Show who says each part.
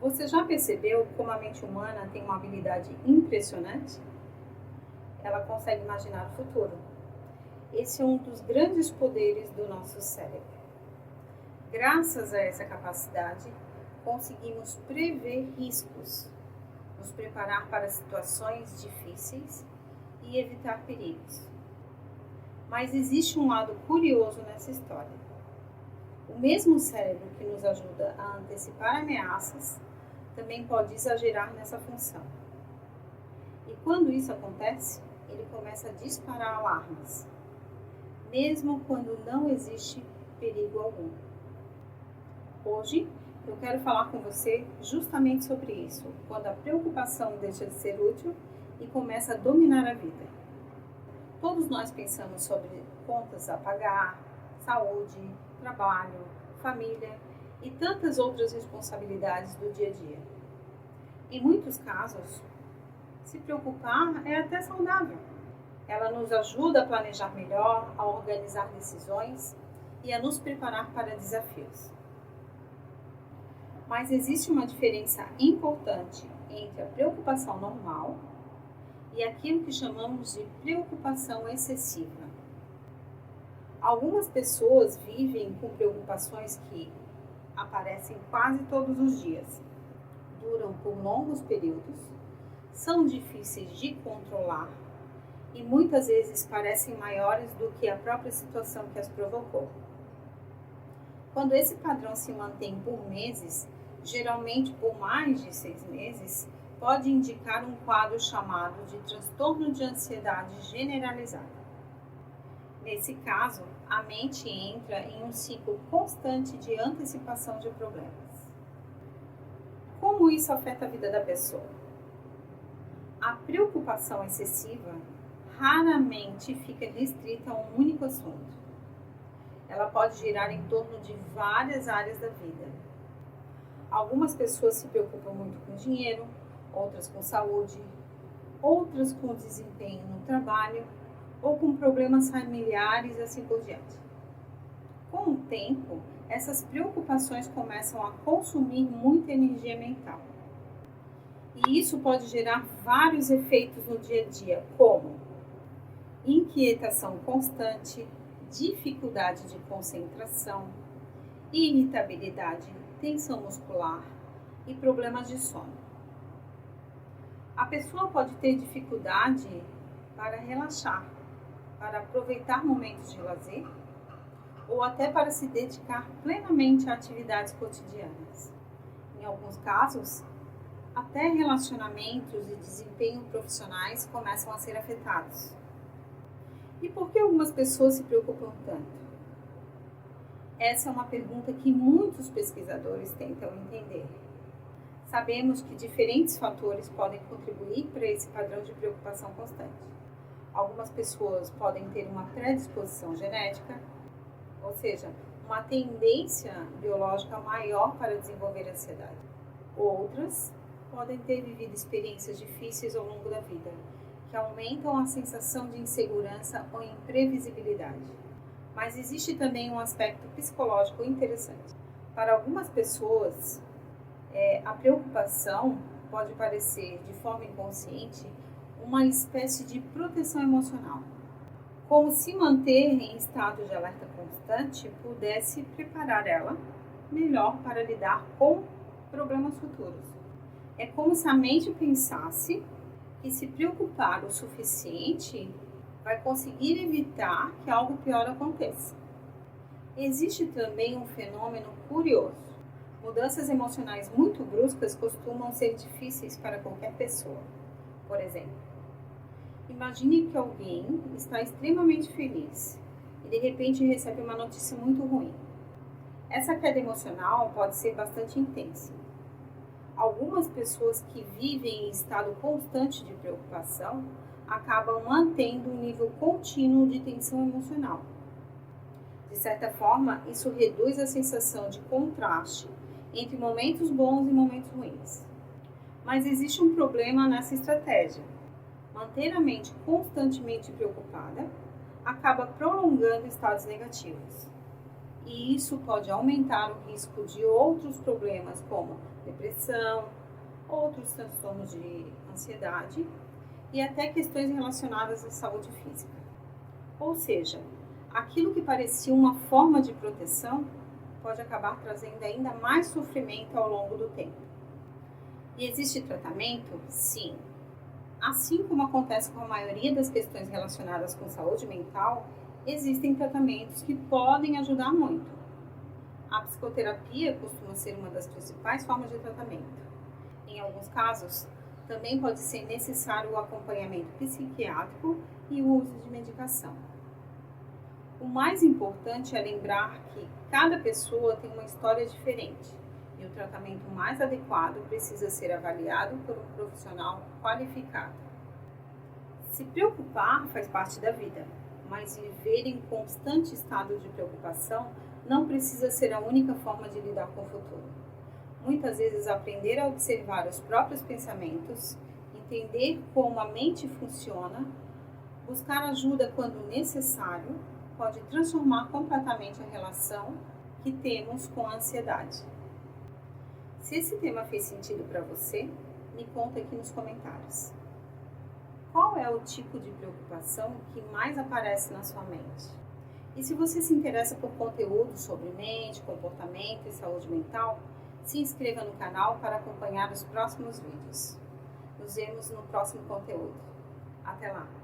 Speaker 1: Você já percebeu como a mente humana tem uma habilidade impressionante? Ela consegue imaginar o futuro. Esse é um dos grandes poderes do nosso cérebro. Graças a essa capacidade, conseguimos prever riscos, nos preparar para situações difíceis e evitar perigos. Mas existe um lado curioso nessa história. O mesmo cérebro que nos ajuda a antecipar ameaças também pode exagerar nessa função. E quando isso acontece, ele começa a disparar alarmes, mesmo quando não existe perigo algum. Hoje, eu quero falar com você justamente sobre isso, quando a preocupação deixa de ser útil e começa a dominar a vida. Todos nós pensamos sobre contas a pagar, saúde, trabalho, família e tantas outras responsabilidades do dia a dia. Em muitos casos, se preocupar é até saudável. Ela nos ajuda a planejar melhor, a organizar decisões e a nos preparar para desafios. Mas existe uma diferença importante entre a preocupação normal e aquilo que chamamos de preocupação excessiva. Algumas pessoas vivem com preocupações que aparecem quase todos os dias, duram por longos períodos, são difíceis de controlar e muitas vezes parecem maiores do que a própria situação que as provocou. Quando esse padrão se mantém por meses, geralmente por mais de 6 meses, pode indicar um quadro chamado de transtorno de ansiedade generalizada. Nesse caso, a mente entra em um ciclo constante de antecipação de problemas. Como isso afeta a vida da pessoa? A preocupação excessiva raramente fica restrita a um único assunto. Ela pode girar em torno de várias áreas da vida. Algumas pessoas se preocupam muito com dinheiro, outras com saúde, outras com desempenho no trabalho ou com problemas familiares e assim por diante. Com o tempo, essas preocupações começam a consumir muita energia mental. E isso pode gerar vários efeitos no dia a dia, como inquietação constante, dificuldade de concentração, irritabilidade, tensão muscular e problemas de sono. A pessoa pode ter dificuldade para relaxar, para aproveitar momentos de lazer ou até para se dedicar plenamente a atividades cotidianas. Em alguns casos, até relacionamentos e desempenho profissionais começam a ser afetados. E por que algumas pessoas se preocupam tanto? Essa é uma pergunta que muitos pesquisadores tentam entender. Sabemos que diferentes fatores podem contribuir para esse padrão de preocupação constante. Algumas pessoas podem ter uma predisposição genética, ou seja, uma tendência biológica maior para desenvolver ansiedade. Outras podem ter vivido experiências difíceis ao longo da vida, que aumentam a sensação de insegurança ou imprevisibilidade. Mas existe também um aspecto psicológico interessante. Para algumas pessoas, a preocupação pode parecer, de forma inconsciente, uma espécie de proteção emocional, como se manter em estado de alerta constante pudesse preparar ela melhor para lidar com problemas futuros. É como se a mente pensasse que se preocupar o suficiente vai conseguir evitar que algo pior aconteça. Existe também um fenômeno curioso. Mudanças emocionais muito bruscas costumam ser difíceis para qualquer pessoa. Por exemplo, imagine que alguém está extremamente feliz e de repente recebe uma notícia muito ruim. Essa queda emocional pode ser bastante intensa. Algumas pessoas que vivem em estado constante de preocupação acabam mantendo um nível contínuo de tensão emocional. De certa forma, isso reduz a sensação de contraste entre momentos bons e momentos ruins. Mas existe um problema nessa estratégia. Manter a mente constantemente preocupada acaba prolongando estados negativos. e isso pode aumentar o risco de outros problemas como depressão, outros transtornos de ansiedade e até questões relacionadas à saúde física. Ou seja, aquilo que parecia uma forma de proteção pode acabar trazendo ainda mais sofrimento ao longo do tempo. E existe tratamento? Sim. Assim como acontece com a maioria das questões relacionadas com saúde mental, existem tratamentos que podem ajudar muito. A psicoterapia costuma ser uma das principais formas de tratamento. Em alguns casos, também pode ser necessário o acompanhamento psiquiátrico e o uso de medicação. O mais importante é lembrar que cada pessoa tem uma história diferente e o tratamento mais adequado precisa ser avaliado por um profissional qualificado. Se preocupar faz parte da vida, mas viver em constante estado de preocupação não precisa ser a única forma de lidar com o futuro. Muitas vezes aprender a observar os próprios pensamentos, entender como a mente funciona, buscar ajuda quando necessário, pode transformar completamente a relação que temos com a ansiedade. Se esse tema fez sentido para você, me conta aqui nos comentários. Qual é o tipo de preocupação que mais aparece na sua mente? E se você se interessa por conteúdo sobre mente, comportamento e saúde mental, se inscreva no canal para acompanhar os próximos vídeos. Nos vemos no próximo conteúdo. Até lá!